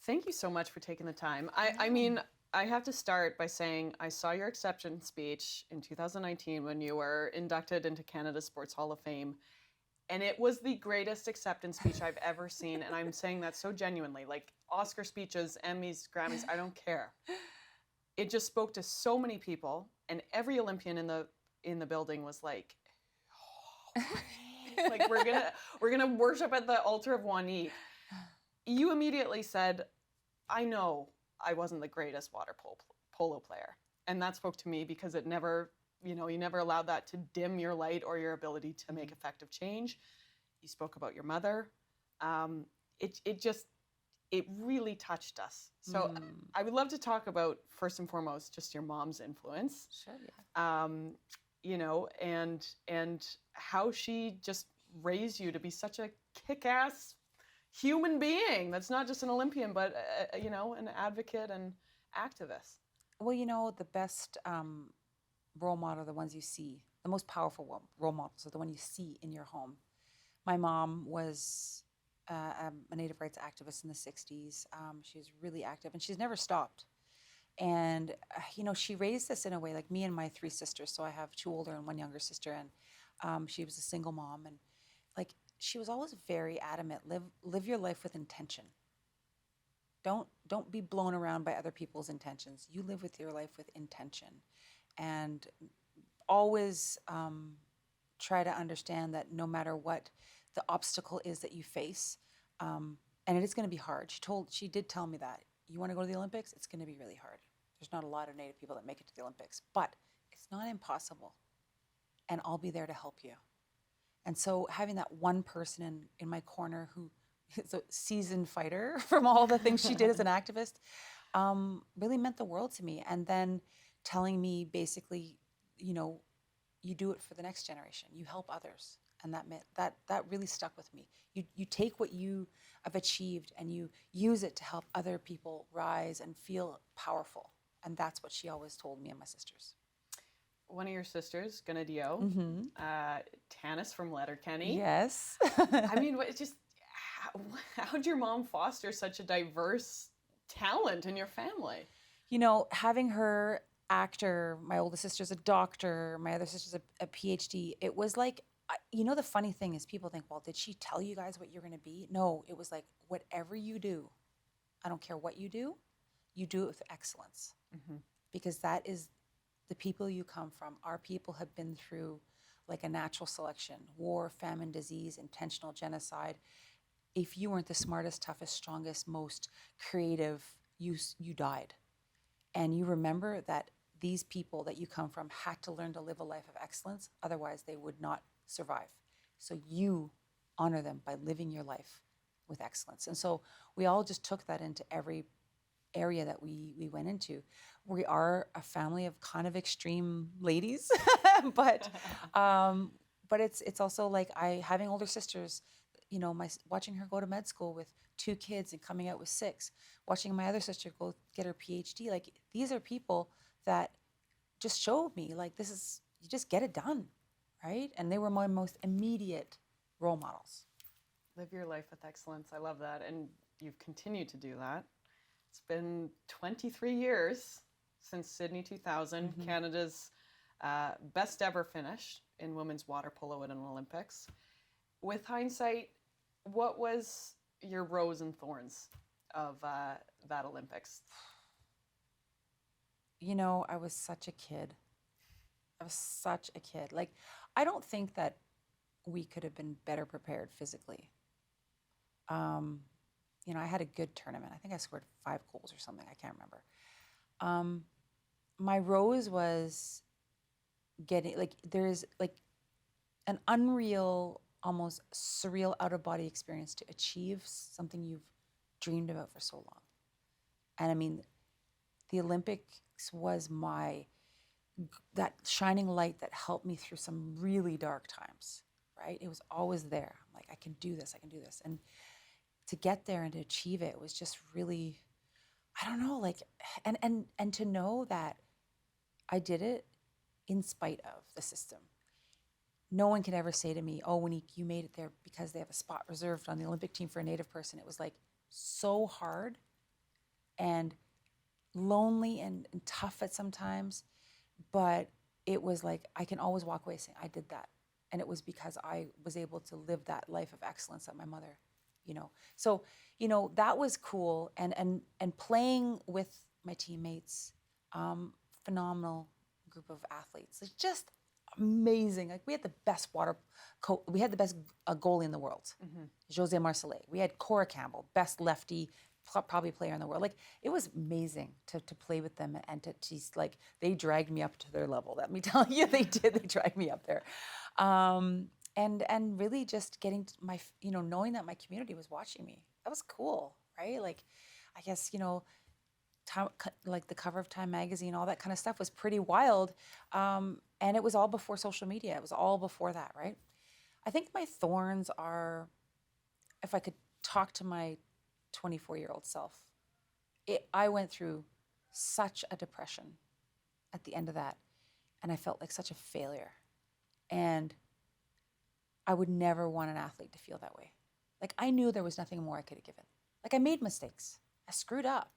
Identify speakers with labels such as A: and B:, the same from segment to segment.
A: Thank you so much for taking the time. I mean, I have to start by saying I saw your acceptance speech in 2019 when you were inducted into Canada's Sports Hall of Fame. And it was the greatest acceptance speech I've ever seen. And I'm saying that so genuinely. Like Oscar speeches, Emmys, Grammys, I don't care. It just spoke to so many people. And every Olympian in the building was like, oh, like we're gonna worship at the altar of Waneek. You immediately said, I know I wasn't the greatest water polo player. And that spoke to me because it never, you never allowed that to dim your light or your ability to make effective change. You spoke about your mother. It really touched us. So I would love to talk about, first and foremost, just your mom's influence.
B: Sure, yeah.
A: And how she just raised you to be such a kick-ass human being that's not just an Olympian, but an advocate and activist.
B: Well, the best role model are the ones you see. The most powerful role models are the one you see in your home. My mom was a Native rights activist in the 60s. She was really active, and she's never stopped. And, she raised us in a way, like me and my three sisters. So I have two older and one younger sister, and she was a single mom. And, she was always very adamant, live your life with intention. Don't be blown around by other people's intentions. You live with your life with intention. And always try to understand that no matter what the obstacle is that you face, and it is going to be hard. She did tell me that. You want to go to the Olympics? It's going to be really hard. There's not a lot of Native people that make it to the Olympics, but it's not impossible. And I'll be there to help you. And so having that one person in my corner who is a seasoned fighter from all the things she did as an activist really meant the world to me. And then telling me basically, you do it for the next generation. You help others. And that meant that really stuck with me. You take what you have achieved and you use it to help other people rise and feel powerful. And that's what she always told me and my sisters.
A: One of your sisters, Ganadio, Tanis from Letterkenny.
B: Yes.
A: I mean, it's just, how'd your mom foster such a diverse talent in your family?
B: Having her actor, my oldest sister's a doctor, my other sister's a PhD, it was like, the funny thing is people think, well, did she tell you guys what you're going to be? No, it was like, whatever you do, I don't care what you do it with excellence. Mm-hmm. Because that is the people you come from. Our people have been through like a natural selection, war, famine, disease, intentional genocide. If you weren't the smartest, toughest, strongest, most creative, you died. And you remember that these people that you come from had to learn to live a life of excellence, otherwise they would not survive. So you honor them by living your life with excellence. And so we all just took that into every area that we went into. We are a family of kind of extreme ladies, but it's also like having older sisters, watching her go to med school with 2 kids and coming out with 6, watching my other sister go get her PhD. Like, these are people that just showed me, like, you just get it done, right? And they were my most immediate role models.
A: Live your life with excellence. I love that. And you've continued to do that. It's been 23 years since Sydney 2000, Canada's best ever finish in women's water polo at an Olympics. With hindsight, what was your rose and thorns of that Olympics?
B: I was such a kid. Like, I don't think that we could have been better prepared physically. I had a good tournament. I think I scored 5 goals or something. I can't remember. My rose was getting, like, there's like an unreal, almost surreal out-of-body experience to achieve something you've dreamed about for so long. And I mean, the Olympics was that shining light that helped me through some really dark times, right? It was always there. I'm like, I can do this. And to get there and to achieve it was just really, I don't know, like, and to know that I did it in spite of the system. No one can ever say to me, oh, Waneek, you made it there because they have a spot reserved on the Olympic team for a Native person. It was like so hard and lonely and tough at sometimes, but it was like I can always walk away saying I did that, and it was because I was able to live that life of excellence that my mother, So, that was cool, and playing with my teammates, phenomenal group of athletes, like just amazing. Like we had the best we had the best goalie in the world, Jose Marcellet. We had Cora Campbell, best lefty probably player in the world. Like it was amazing to play with them and to like they dragged me up to their level. Let me tell you, they did. They dragged me up there, and really just getting to knowing that my community was watching me. That was cool, right? Like, I guess Time, like the cover of Time magazine, all that kind of stuff was pretty wild, and it was all before social media. It was all before that, right? I think my thorns are, if I could talk to my 24-year-old self, I went through such a depression at the end of that, and I felt like such a failure. And I would never want an athlete to feel that way. Like I knew there was nothing more I could have given. Like I made mistakes. I screwed up.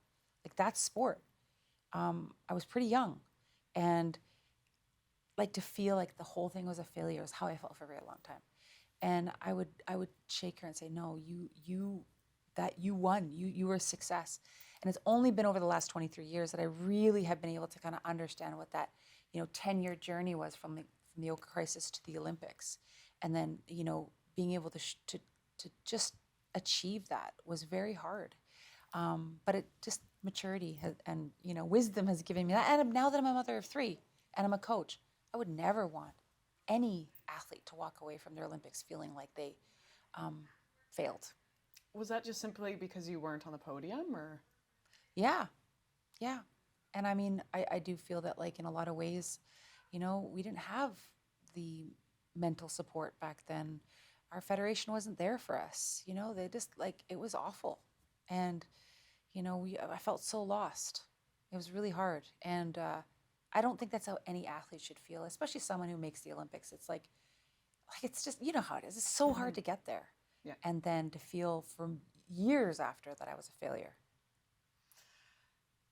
B: Like that's sport. I was pretty young, and like to feel like the whole thing was a failure is how I felt for a very long time. And I would shake her and say, "No, you won. You were a success." And it's only been over the last 23 years that I really have been able to kind of understand what that 10-year journey was from the Oka crisis to the Olympics, and then being able to just achieve that was very hard. But it just maturity and wisdom has given me that. And now that I'm a mother of 3 and I'm a coach, I would never want any athlete to walk away from their Olympics feeling like they failed.
A: Was that just simply because you weren't on the podium, or?
B: Yeah. And I mean, I do feel that like in a lot of ways, we didn't have the mental support back then. Our federation wasn't there for us. They just like, it was awful. And I felt so lost. It was really hard. And I don't think that's how any athlete should feel, especially someone who makes the Olympics. It's like it's just, how it is. It's so hard to get there.
A: Yeah.
B: And then to feel for years after that I was a failure.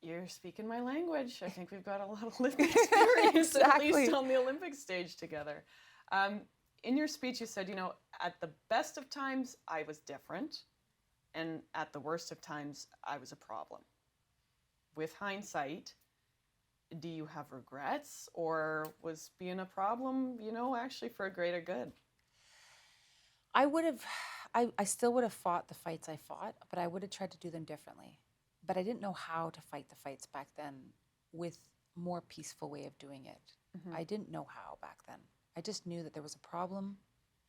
A: You're speaking my language. I think we've got a lot of lived experience,
B: Exactly.
A: at least on the Olympic stage together. In your speech, you said, at the best of times, I was different. And at the worst of times, I was a problem. With hindsight, do you have regrets, or was being a problem, actually for a greater good?
B: I still would have fought the fights I fought, but I would have tried to do them differently. But I didn't know how to fight the fights back then with more peaceful way of doing it. Mm-hmm. I didn't know how back then. I just knew that there was a problem,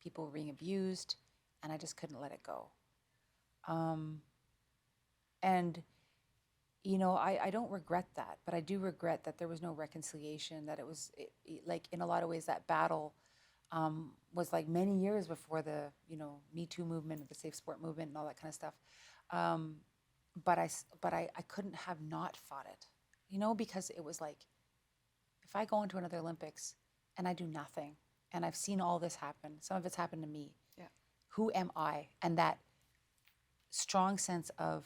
B: people were being abused, and I just couldn't let it go. I don't regret that, but I do regret that there was no reconciliation, that it was like in a lot of ways that battle was like many years before the, Me Too movement, the safe sport movement and all that kind of stuff. But I couldn't have not fought it, because it was like, if I go into another Olympics and I do nothing and I've seen all this happen, some of it's happened to me.
A: Yeah.
B: Who am I? And that strong sense of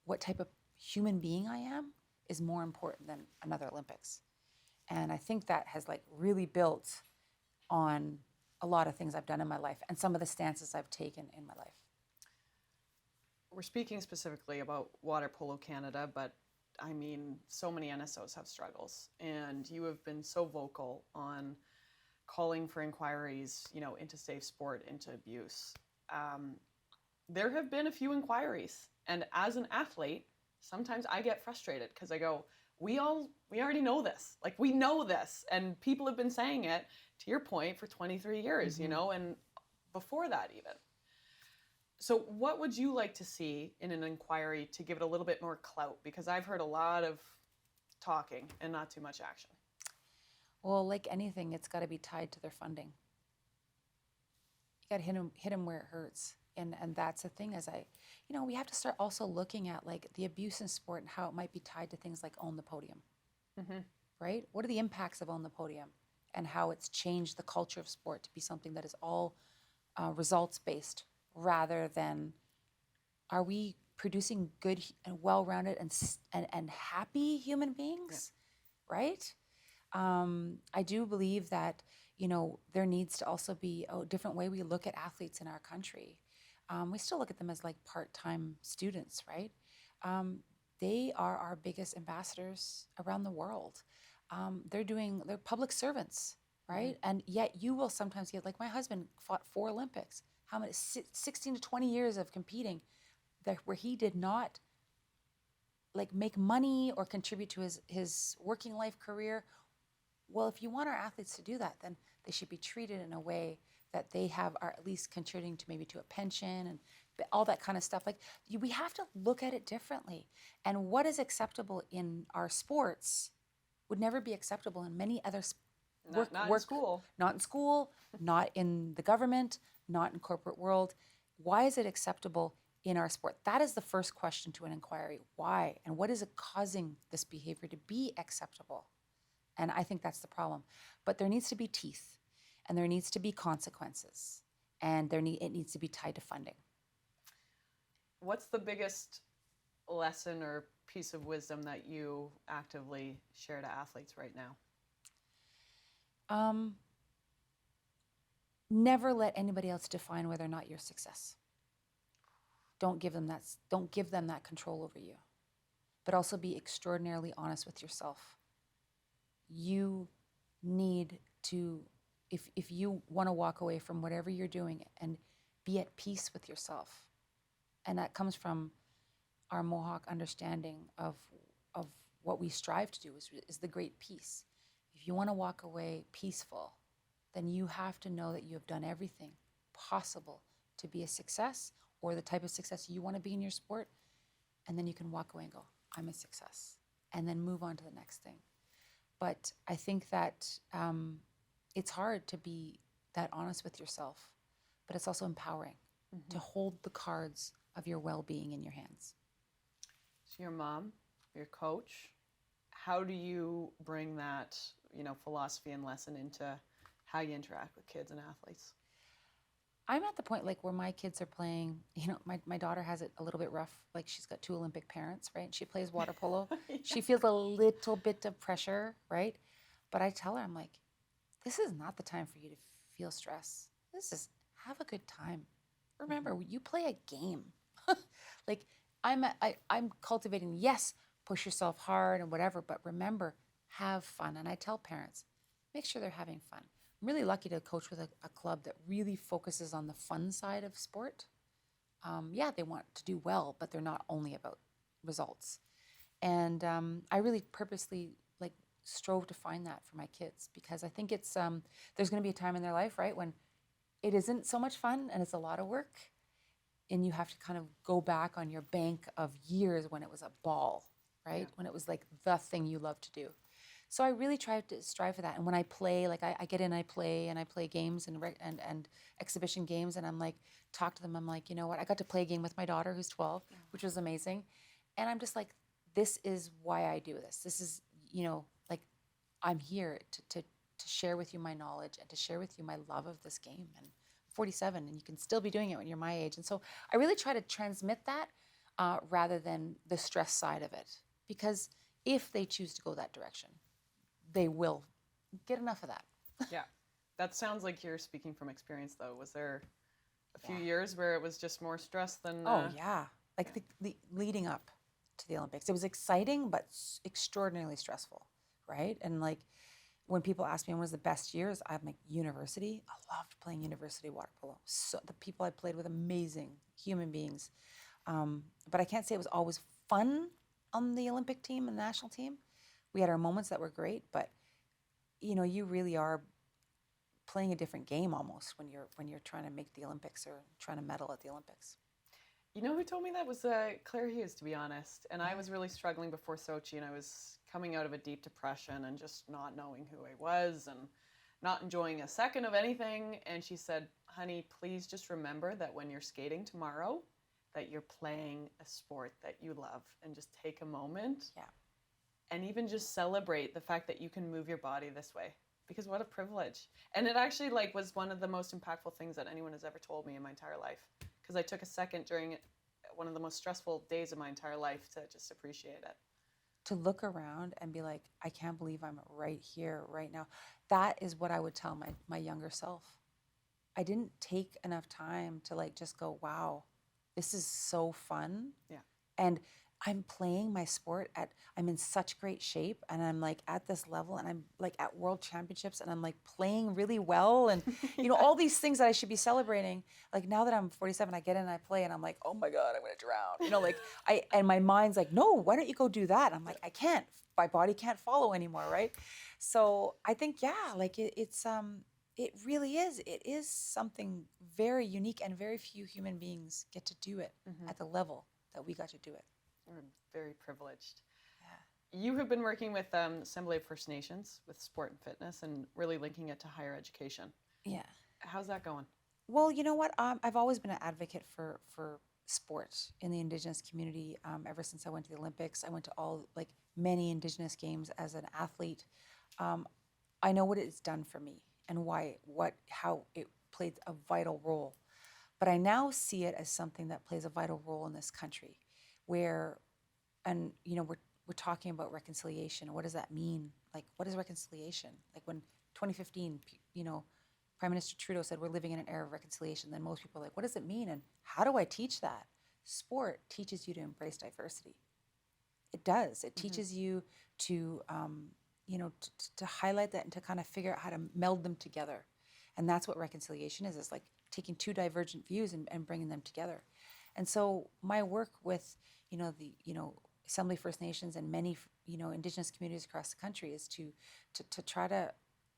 B: what type of human being I am is more important than another Olympics. And I think that has like really built on a lot of things I've done in my life and some of the stances I've taken in my life.
A: We're speaking specifically about Water Polo Canada, but I mean, so many NSOs have struggles, and you have been so vocal on calling for inquiries, into safe sport, into abuse. There have been a few inquiries, and as an athlete, sometimes I get frustrated because I go, we already know this. Like, we know this, and people have been saying it, to your point, for 23 years,
B: Mm-hmm.
A: And before that even. So what would you like to see in an inquiry to give it a little bit more clout? Because I've heard a lot of talking and not too much action.
B: Well, like anything, it's got to be tied to their funding. You got to hit them where it hurts. And that's the thing, we have to start also looking at like the abuse in sport and how it might be tied to things like Own the Podium, right? What are the impacts of Own the Podium and how it's changed the culture of sport to be something that is all results-based rather than are we producing good and well-rounded and happy human beings, right? I do believe that, there needs to also be a different way we look at athletes in our country. We still look at them as like part-time students, right? They are our biggest ambassadors around the world. They're public servants, right? And yet you will sometimes get, like my husband fought 4 Olympics. How many, 16 to 20 years of competing where he did not like make money or contribute to his working life career. Well, if you want our athletes to do that, then they should be treated in a way that they are at least contributing to maybe to a pension and all that kind of stuff. Like we have to look at it differently. And what is acceptable in our sports would never be acceptable in many other
A: not in school.
B: Not in school, not in the government, not in corporate world. Why is it acceptable in our sport? That is the first question to an inquiry. Why? And what is it causing this behavior to be acceptable? And I think that's the problem. But there needs to be teeth, and there needs to be consequences, and it needs to be tied to funding.
A: What's the biggest lesson or piece of wisdom that you actively share to athletes right now?
B: Never let anybody else define whether or not you're a success. Don't give them that control over you. But also be extraordinarily honest with yourself. You need to, if you want to walk away from whatever you're doing and be at peace with yourself, and that comes from our Mohawk understanding of what we strive to do is the great peace. If you want to walk away peaceful, then you have to know that you have done everything possible to be a success or the type of success you want to be in your sport, and then you can walk away and go, I'm a success, and then move on to the next thing. But I think that it's hard to be that honest with yourself, but it's also empowering to hold the cards of your well-being in your hands.
A: So your mom, your coach, how do you bring that, philosophy and lesson into how you interact with kids and athletes?
B: I'm at the point like where my kids are playing, my daughter has it a little bit rough. Like she's got 2 Olympic parents, right? She plays water polo. Yeah. She feels a little bit of pressure, right? But I tell her, I'm like, this is not the time for you to feel stress. This is have a good time. Remember, you play a game. Like I'm cultivating, yes, push yourself hard and whatever, but remember, have fun. And I tell parents, make sure they're having fun. I'm really lucky to coach with a club that really focuses on the fun side of sport. They want to do well, but they're not only about results. And I really purposely strove to find that for my kids, because I think it's there's going to be a time in their life, right, when it isn't so much fun and it's a lot of work, and you have to kind of go back on your bank of years when it was a ball, right? Yeah. When it was like the thing you love to do. So I really try to strive for that. And when I play, I get in, I play games and exhibition games, and I'm like, talk to them. I'm like, you know what? I got to play a game with my daughter who's 12, which was amazing. And I'm just like, this is why I do this. This is, I'm here to share with you my knowledge and to share with you my love of this game. And I'm 47, and you can still be doing it when you're my age. And so I really try to transmit that rather than the stress side of it. Because if they choose to go that direction, they will get enough of that.
A: Yeah. That sounds like you're speaking from experience, though. Was there a few years where it was just more stress than...
B: Oh, yeah. The leading up to the Olympics. It was exciting, but extraordinarily stressful, right? And when people ask me when was the best years, I'm like, university. I loved playing university water polo. So the people I played with, amazing human beings. But I can't say it was always fun on the Olympic team and the national team. We had our moments that were great, but you really are playing a different game almost when you're trying to make the Olympics or trying to medal at the Olympics.
A: You know who told me that was Claire Hughes, to be honest. And I was really struggling before Sochi, and I was coming out of a deep depression and just not knowing who I was and not enjoying a second of anything. And she said, honey, please just remember that when you're skating tomorrow, that you're playing a sport that you love, and just take a moment.
B: Yeah.
A: And even just celebrate the fact that you can move your body this way, because what a privilege. And it actually was one of the most impactful things that anyone has ever told me in my entire life, because I took a second during one of the most stressful days of my entire life to just appreciate it.
B: To look around and be like, I can't believe I'm right here, right now. That is what I would tell my younger self. I didn't take enough time to like just go, wow, this is so fun.
A: Yeah.
B: And I'm playing my sport I'm in such great shape, and I'm like at this level, and I'm like at world championships, and I'm like playing really well, and all these things that I should be celebrating. Like now that I'm 47, I get in and I play, and I'm like, oh my God, I'm gonna drown. And my mind's like, no, why don't you go do that? I'm like, I can't. My body can't follow anymore, right? So I think, yeah, like it really is. It is something very unique, and very few human beings get to do it at the level that we got to do it.
A: We're very privileged.
B: Yeah.
A: You have been working with Assembly of First Nations with sport and fitness and really linking it to higher education.
B: Yeah.
A: How's that going?
B: Well, you know what? I've always been an advocate for sport in the Indigenous community. Ever since I went to the Olympics, I went to many Indigenous games as an athlete. I know what it's done for me and how it played a vital role. But I now see it as something that plays a vital role in this country, we're talking about reconciliation. What does that mean? Like, what is reconciliation? Like when 2015, Prime Minister Trudeau said we're living in an era of reconciliation, then most people are like, what does it mean? And how do I teach that? Sport teaches you to embrace diversity. It does. It teaches you to, to highlight that and to kind of figure out how to meld them together. And that's what reconciliation is. It's like taking two divergent views and bringing them together. And so my work with, the Assembly First Nations and many, Indigenous communities across the country is to try to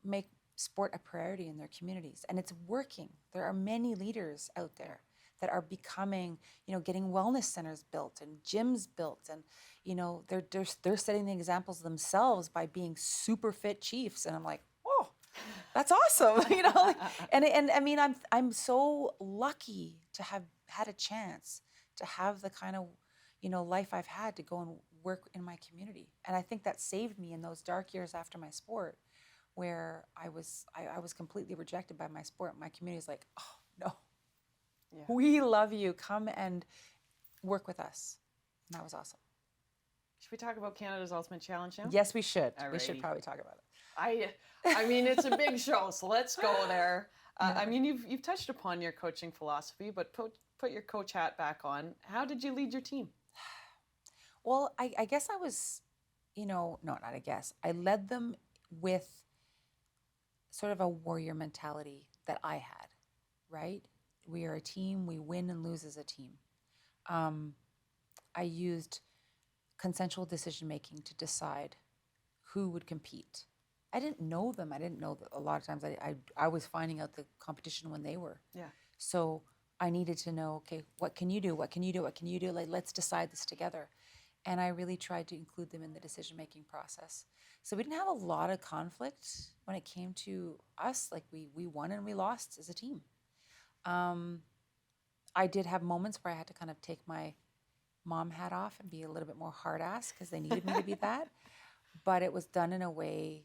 B: make sport a priority in their communities. And it's working. There are many leaders out there that are becoming, getting wellness centers built and gyms built. And, they're setting the examples themselves by being super fit chiefs. And I'm like, oh, that's awesome. And I mean, I'm so lucky to have had a chance to have the kind of, life I've had to go and work in my community. And I think that saved me in those dark years after my sport, where I was completely rejected by my sport. My community is like, oh, no, we love you. Come and work with us. And that was awesome.
A: Should we talk about Canada's Ultimate Challenge now?
B: Yes, we should.
A: Alrighty.
B: We should probably talk about it.
A: I mean, it's a big show, so let's go there. I mean, you've touched upon your coaching philosophy, but put your coach hat back on. How did you lead your team?
B: Well, I guess I was, I led them with sort of a warrior mentality that I had, right? We are a team. We win and lose as a team. I used consensual decision-making to decide who would compete. I didn't know them. I didn't know that a lot of times I was finding out the competition when they were. Yeah. So I needed to know, okay, what can you do? What can you do? What can you do? Like, let's decide this together. And I really tried to include them in the decision-making process. So we didn't have a lot of conflict when it came to us. Like we won and we lost as a team. I did have moments where I had to kind of take my mom hat off and be a little bit more hard ass because they needed me to be that. But it was done in a way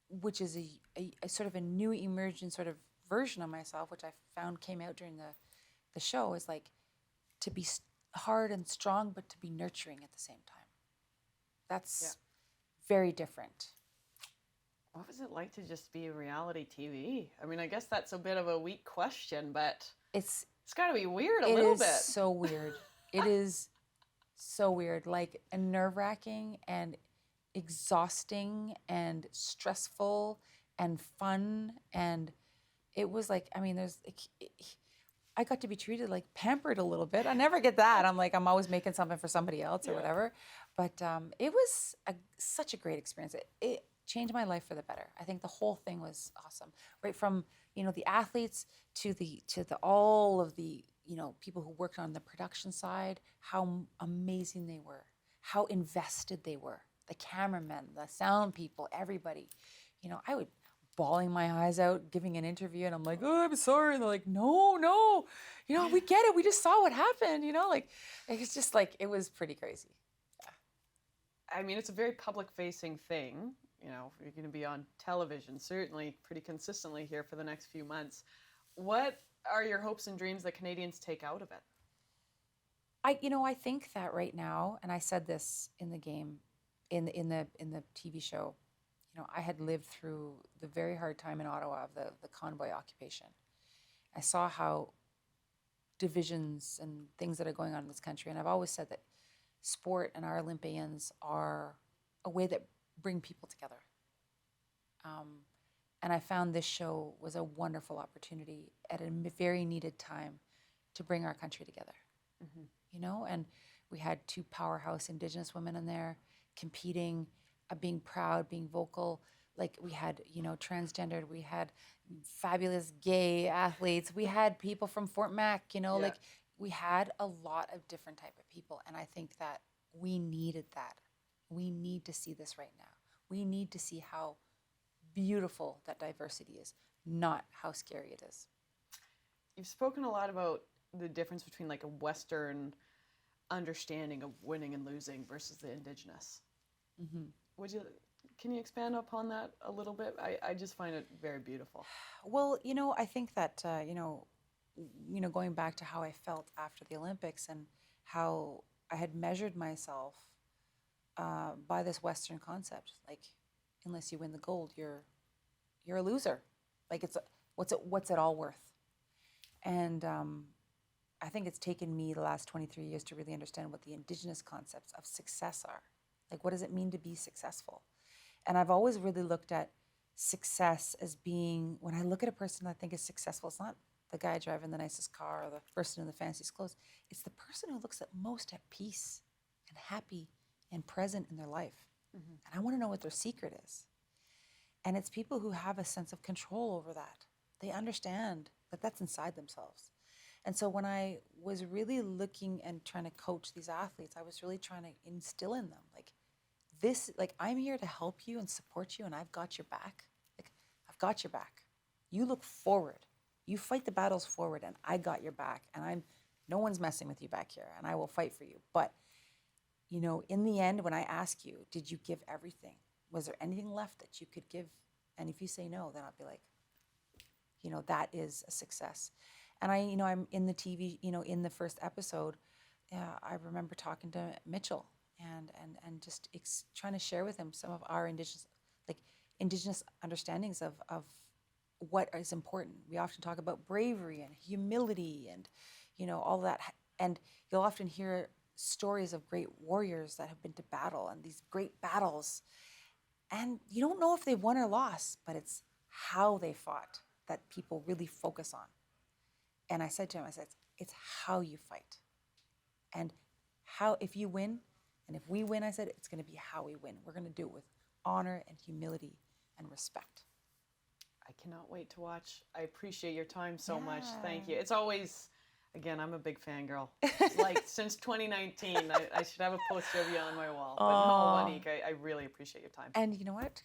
B: which is a sort of a new emergent sort of version of myself, which I found came out during the show, is like to be hard and strong, but to be nurturing at the same time. That's very different.
A: What was it like to just be reality TV? I mean, I guess that's a bit of a weak question, but it's got to be weird a little bit.
B: It is so weird. It is so weird, like nerve-wracking and exhausting and stressful and fun. And it was like, I mean, I got to be treated like pampered a little bit. I never get that. I'm always making something for somebody else or whatever. But it was such a great experience. It changed my life for the better. I think the whole thing was awesome. Right from, the athletes to all of the, people who worked on the production side, how amazing they were, how invested they were. The cameramen, the sound people, everybody. I would bawling my eyes out, giving an interview, and I'm like, oh, I'm sorry. And they're like, no, we get it. We just saw what happened, it's just like, it was pretty crazy. Yeah.
A: I mean, it's a very public-facing thing. You're going to be on television, certainly pretty consistently here for the next few months. What are your hopes and dreams that Canadians take out of it?
B: I think that right now, and I said this in the game, in the TV show, I had lived through the very hard time in Ottawa of the convoy occupation. I saw how divisions and things that are going on in this country, and I've always said that sport and our Olympians are a way that bring people together. And I found this show was a wonderful opportunity at a very needed time to bring our country together. And we had two powerhouse Indigenous women in there competing, being proud, being vocal. Like we had, transgendered, we had fabulous gay athletes, we had people from Fort Mac, like we had a lot of different type of people. And I think that we needed that. We need to see this right now. We need to see how beautiful that diversity is, not how scary it is.
A: You've spoken a lot about the difference between like a Western understanding of winning and losing versus the Indigenous. Can you expand upon that a little bit? I just find it very beautiful.
B: Well, I think that, going back to how I felt after the Olympics and how I had measured myself by this Western concept, like, unless you win the gold, you're a loser. Like, what's it all worth? And I think it's taken me the last 23 years to really understand what the Indigenous concepts of success are. Like, what does it mean to be successful? And I've always really looked at success as being, when I look at a person that I think is successful, it's not the guy driving the nicest car or the person in the fanciest clothes. It's the person who looks at most at peace and happy and present in their life. And I want to know what their secret is. And it's people who have a sense of control over that. They understand that that's inside themselves. And so when I was really looking and trying to coach these athletes, I was really trying to instill in them, I'm here to help you and support you, and I've got your back. Like, I've got your back. You look forward. You fight the battles forward, and I got your back. And no one's messing with you back here, and I will fight for you. But, in the end, when I ask you, did you give everything? Was there anything left that you could give? And if you say no, then I'll be like, that is a success. And I'm in the TV, in the first episode, I remember talking to Mitchell and just trying to share with him some of our Indigenous understandings of what is important. We often talk about bravery and humility and, all that. And you'll often hear stories of great warriors that have been to battle and these great battles. And you don't know if they won or lost, but it's how they fought that people really focus on. And I said to him, it's how you fight. And how, if you win, and if we win, I said, it's going to be how we win. We're going to do it with honor and humility and respect.
A: I cannot wait to watch. I appreciate your time so much. Thank you. It's always, again, I'm a big fangirl. Like, since 2019, I should have a poster of you on my wall. But no, Waneek, I really appreciate your time.
B: And you know what?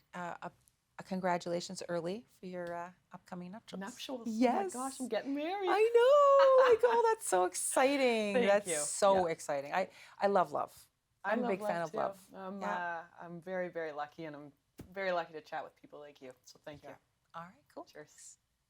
B: Congratulations early for your upcoming nuptials.
A: Nuptials?
B: Yes.
A: Oh my gosh, I'm getting married.
B: I know. Like, oh, that's so exciting.
A: Thank you.
B: So exciting. I love love. I'm a big fan of
A: too.
B: love.
A: I'm very, very lucky, and I'm very lucky to chat with people like you. So thank you.
B: All right, cool.
A: Cheers.